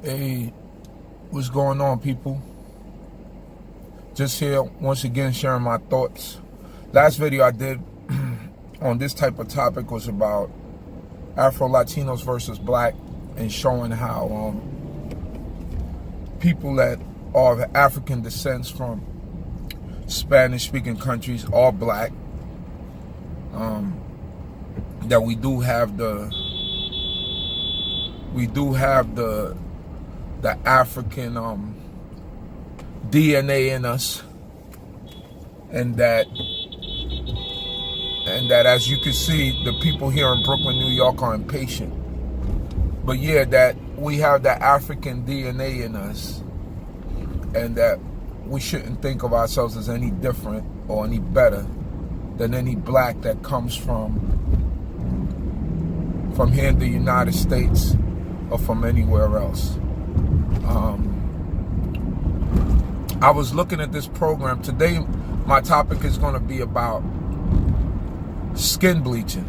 Hey, what's going on, people? Just here once again sharing my thoughts. Last video I did on this type of topic was about Afro-Latinos versus black, and showing how people that are of African descent from Spanish-speaking countries are black. That we do have the African DNA in us, and that as you can see, the people here in Brooklyn, New York are impatient. But yeah, that we have that African DNA in us, and that we shouldn't think of ourselves as any different or any better than any black that comes from here in the United States or from anywhere else. I was looking at this program today. My topic is going to be about skin bleaching,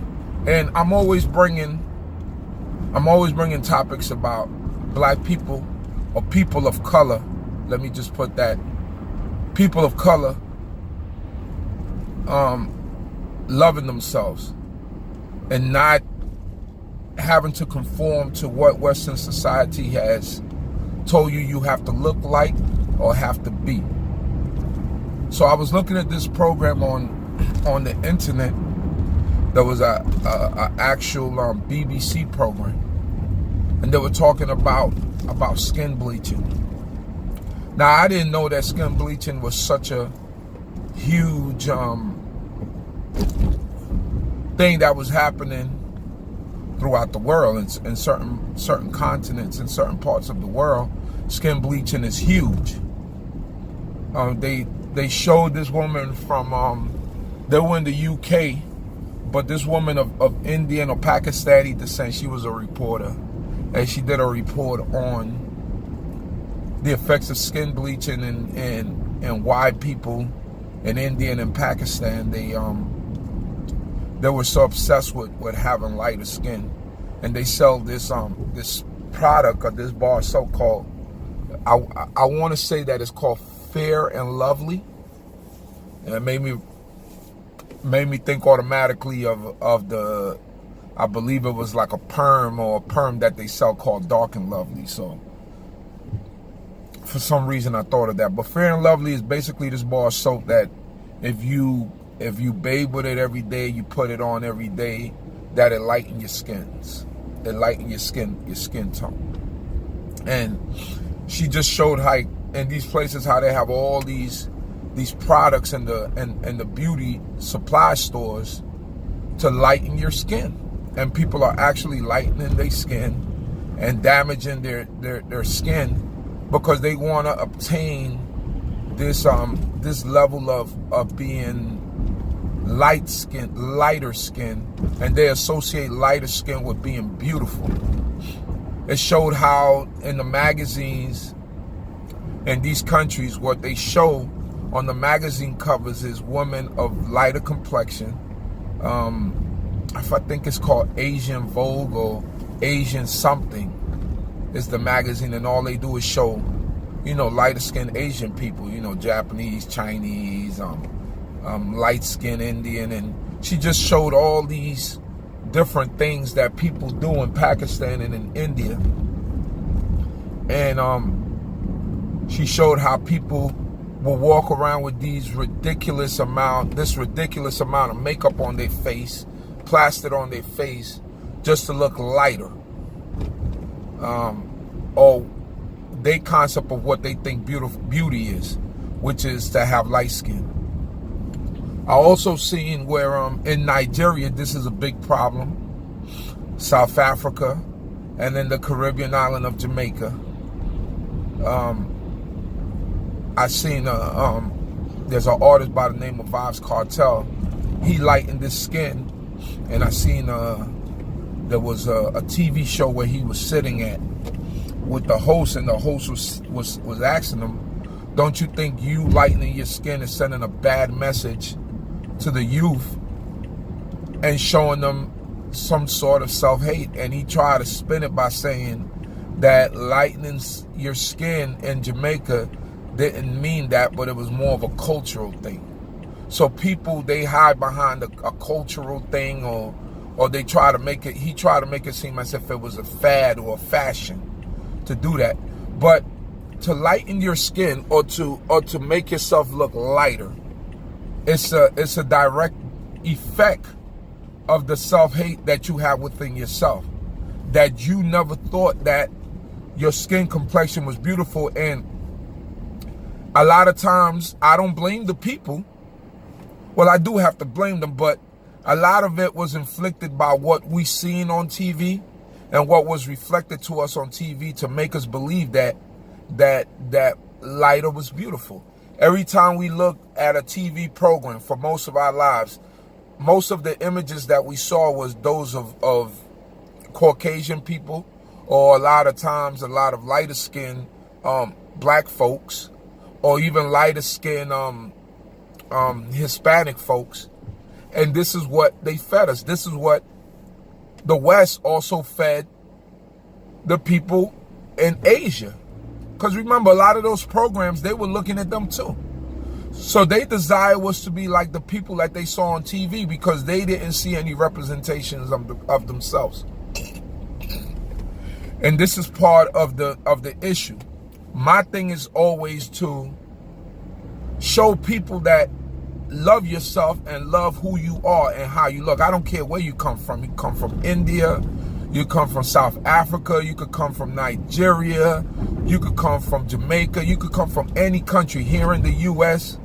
and I'm always bringing topics about black people or people of color. Let me just put that, people of color loving themselves and not having to conform to what Western society has told you have to look like or have to be. So I was looking at this program on the internet. There was a actual BBC program, and they were talking about skin bleaching. Now, I didn't know that skin bleaching was such a huge thing that was happening throughout the world. In certain continents, in certain parts of the world, skin bleaching is huge. They showed this woman from they were in the UK, but this woman of Indian or Pakistani descent, she was a reporter, and she did a report on the effects of skin bleaching and why people in India and in Pakistan, they were so obsessed with having lighter skin. And they sell this this product, or this bar soap called, I want to say that it's called Fair and Lovely. And it made me think automatically of the, I believe it was like a perm that they sell called Dark and Lovely. So for some reason I thought of that. But Fair and Lovely is basically this bar soap that if you bathe with it every day, you put it on every day, that it lighten your skins. It lighten your skin tone. And she just showed how in these places how they have all these products in the beauty supply stores to lighten your skin. And people are actually lightening their skin and damaging their skin because they want to obtain this level of being lighter skin, and they associate lighter skin with being beautiful. It showed how in the magazines in these countries, what they show on the magazine covers is women of lighter complexion. I think it's called Asian Vogue or Asian something is the magazine, and all they do is show, lighter skinned Asian people, Japanese, Chinese, light-skinned Indian, and she just showed all these different things that people do in Pakistan and in India. And she showed how people will walk around with this ridiculous amount of makeup on their face, plastered on their face, just to look lighter. Or their concept of what they think beauty is, which is to have light skin. I also seen where in Nigeria, this is a big problem, South Africa, and then the Caribbean island of Jamaica. I seen there's an artist by the name of Vibes Cartel. He lightened his skin, and I seen there was a TV show where he was sitting at with the host, and the host was asking him, "Don't you think you lightening your skin is sending a bad message to the youth and showing them some sort of self-hate?" And he tried to spin it by saying that lightening your skin in Jamaica didn't mean that, but it was more of a cultural thing. So people, they hide behind a cultural thing, or they try to make it, he tried to make it seem as if it was a fad or a fashion to do that. But to lighten your skin or to make yourself look lighter, it's a direct effect of the self-hate that you have within yourself, that you never thought that your skin complexion was beautiful. And a lot of times I don't blame the people. Well, I do have to blame them, but a lot of it was inflicted by what we seen on TV and what was reflected to us on TV to make us believe that lighter was beautiful. Every time we look at a TV program for most of our lives, most of the images that we saw was those of Caucasian people, or a lot of times a lot of lighter skinned black folks, or even lighter skinned Hispanic folks. And this is what they fed us. This is what the West also fed the people in Asia. Because remember, a lot of those programs, they were looking at them too. So their desire was to be like the people that they saw on TV, because they didn't see any representations of themselves. And this is part of the issue. My thing is always to show people that love yourself and love who you are and how you look. I don't care where you come from. You come from India, you come from South Africa, you could come from Nigeria, you could come from Jamaica, you could come from any country here in the US.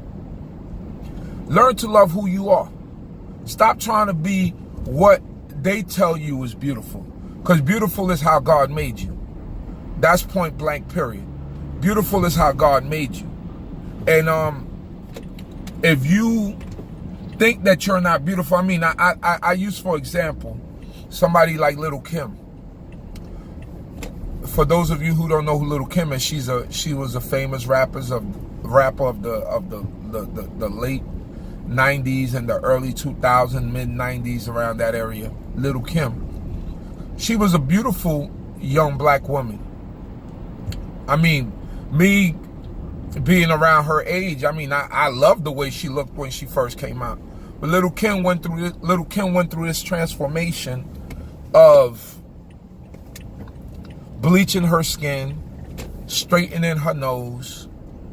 Learn to love who you are. Stop trying to be what they tell you is beautiful. Because beautiful is how God made you. That's point blank, period. Beautiful is how God made you. And if you think that you're not beautiful, I mean, I use, for example, somebody like Little Kim. For those of you who don't know who Little Kim is, she was a famous rapper of the late 90s and the early 2000s, mid 90s, around that area. Little Kim. She was a beautiful young black woman. I mean, me being around her age, I mean, I loved the way she looked when she first came out. But Little Kim went through this transformation of bleaching her skin, straightening her nose,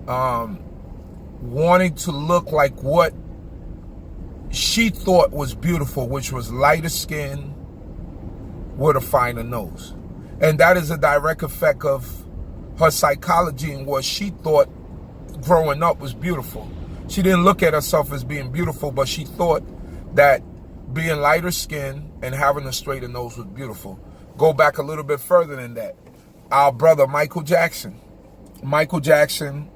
wanting to look like what she thought was beautiful, which was lighter skin with a finer nose. And that is a direct effect of her psychology and what she thought growing up was beautiful. She didn't look at herself as being beautiful, but she thought that being lighter skinned and having a straighter nose was beautiful. Go back a little bit further than that. Our brother Michael Jackson. Michael Jackson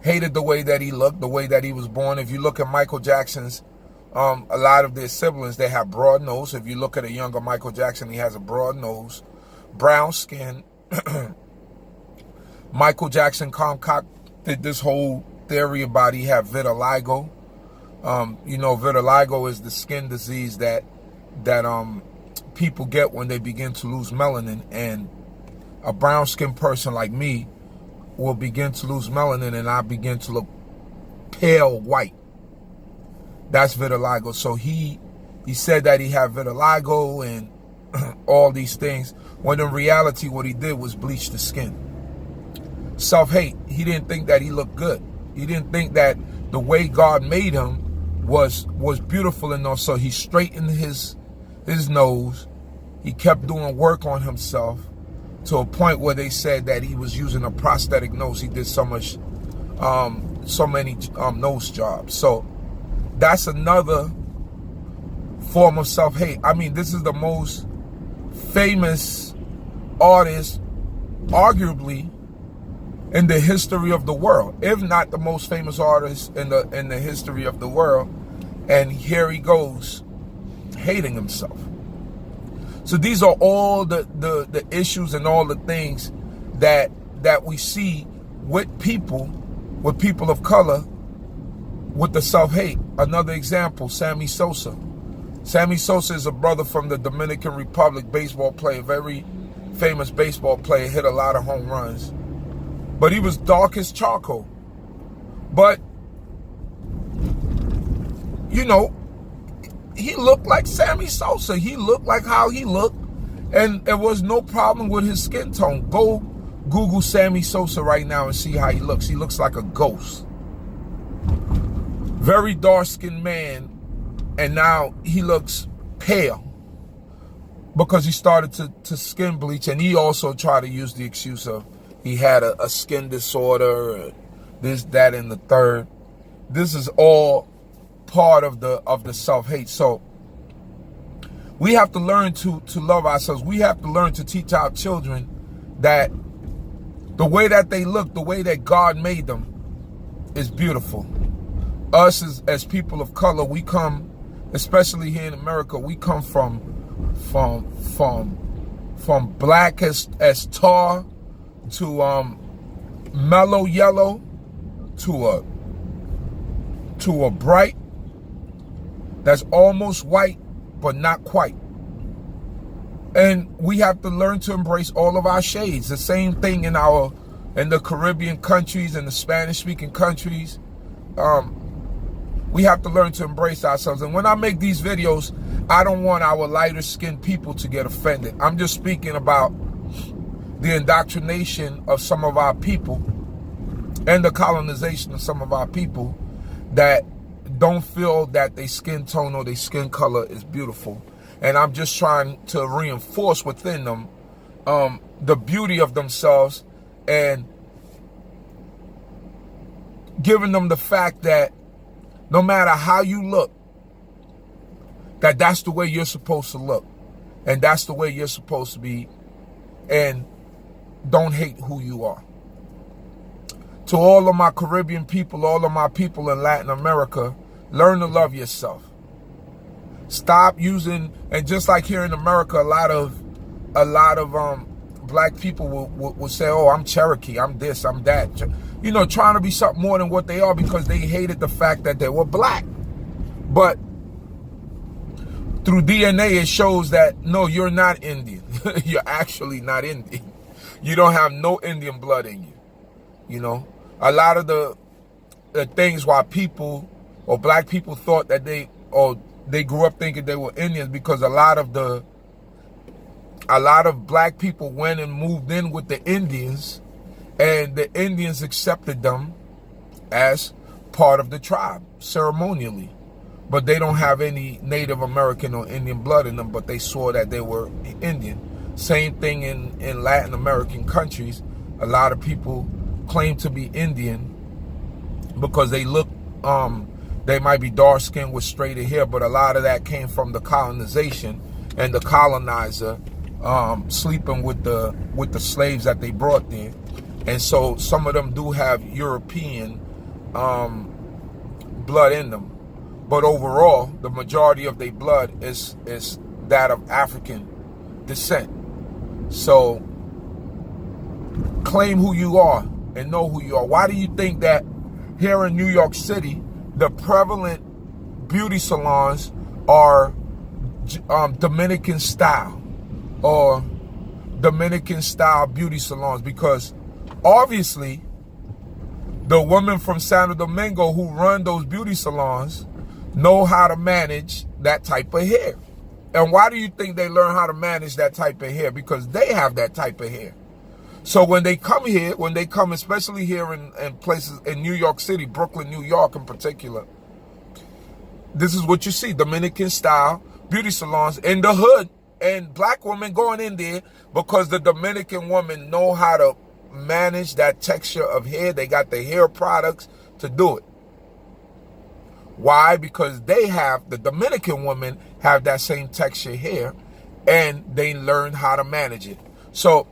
hated the way that he looked, the way that he was born. If you look at Michael Jackson's, a lot of their siblings, they have broad nose. If you look at a younger Michael Jackson, he has a broad nose, brown skin. Michael Jackson concocted this whole theory about he had vitiligo. You know, vitiligo is the skin disease that people get when they begin to lose melanin, and a brown skinned person like me will begin to lose melanin, and I begin to look pale white. That's vitiligo. So he said that he had vitiligo and all these things, when in reality what he did was bleach the skin. Self-hate. He didn't think that he looked good. He didn't think that the way God made him was beautiful enough. So he straightened his nose. He kept doing work on himself to a point where they said that he was using a prosthetic nose. He did so many nose jobs. So that's another form of self-hate. I mean, this is the most famous artist, arguably, in the history of the world, if not the most famous artist in the history of the world. And here he goes, hating himself. So these are all the issues and all the things that we see with people of color, with the self-hate. Another example, Sammy Sosa. Sammy Sosa is a brother from the Dominican Republic, baseball player, very famous baseball player, hit a lot of home runs. But he was dark as charcoal. But, you know, he looked like Sammy Sosa. He looked like how he looked. And there was no problem with his skin tone. Go Google Sammy Sosa right now and see how he looks. He looks like a ghost. Very dark-skinned man. And now he looks pale because he started to skin bleach. And he also tried to use the excuse of he had a skin disorder, this, that, and the third. This is all part of the self-hate. So we have to learn to love ourselves. We have to learn to teach our children that the way that they look, the way that God made them is beautiful. Us as people of color, we come, especially here in America, we come from black as tar to mellow yellow to a bright that's almost white but not quite. And we have to learn to embrace all of our shades. The same thing in the Caribbean countries and the Spanish-speaking countries. We have to learn to embrace ourselves. And when I make these videos, I don't want our lighter-skinned people to get offended. I'm just speaking about the indoctrination of some of our people and the colonization of some of our people that don't feel that their skin tone or their skin color is beautiful. And I'm just trying to reinforce within them the beauty of themselves and giving them the fact that no matter how you look, that's the way you're supposed to look. And that's the way you're supposed to be. And don't hate who you are. To all of my Caribbean people, all of my people in Latin America, learn to love yourself. Stop using, and just like here in America, a lot of black people will say, oh, I'm Cherokee, I'm this, I'm that. You know, trying to be something more than what they are because they hated the fact that they were black. But through DNA, it shows that, no, you're not Indian. You're actually not Indian. You don't have no Indian blood in you. You know, a lot of the things why people or black people thought that they grew up thinking they were Indians because a lot of black people went and moved in with the Indians, and the Indians accepted them as part of the tribe ceremonially. But they don't have any Native American or Indian blood in them, but they swore that they were Indian. Same thing in Latin American countries. A lot of people claim to be Indian because they look, they might be dark-skinned with straighter hair, but a lot of that came from the colonization and the colonizer sleeping with the slaves that they brought there. And so some of them do have European blood in them. But overall, the majority of their blood is that of African descent. So claim who you are and know who you are. Why do you think that here in New York City, the prevalent beauty salons are Dominican style or Dominican style beauty salons? Because obviously the women from Santo Domingo who run those beauty salons know how to manage that type of hair. And why do you think they learn how to manage that type of hair? Because they have that type of hair. So when they come here, especially here in places in New York City, Brooklyn, New York in particular, this is what you see, Dominican style beauty salons in the hood, and black women going in there because the Dominican women know how to manage that texture of hair. They got the hair products to do it. Why? Because the Dominican women have that same texture hair and they learn how to manage it. So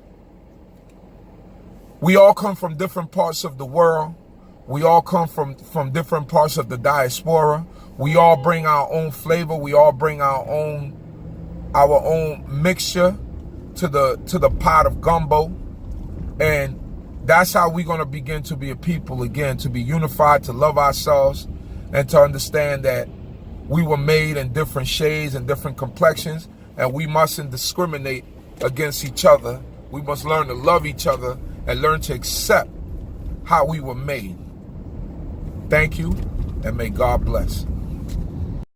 we all come from different parts of the world. We all come from different parts of the diaspora. We all bring our own flavor. We all bring our own mixture to the pot of gumbo. And that's how we're going to begin to be a people again, to be unified, to love ourselves, and to understand that we were made in different shades and different complexions, and we mustn't discriminate against each other. We must learn to love each other and learn to accept how we were made. Thank you, and may God bless.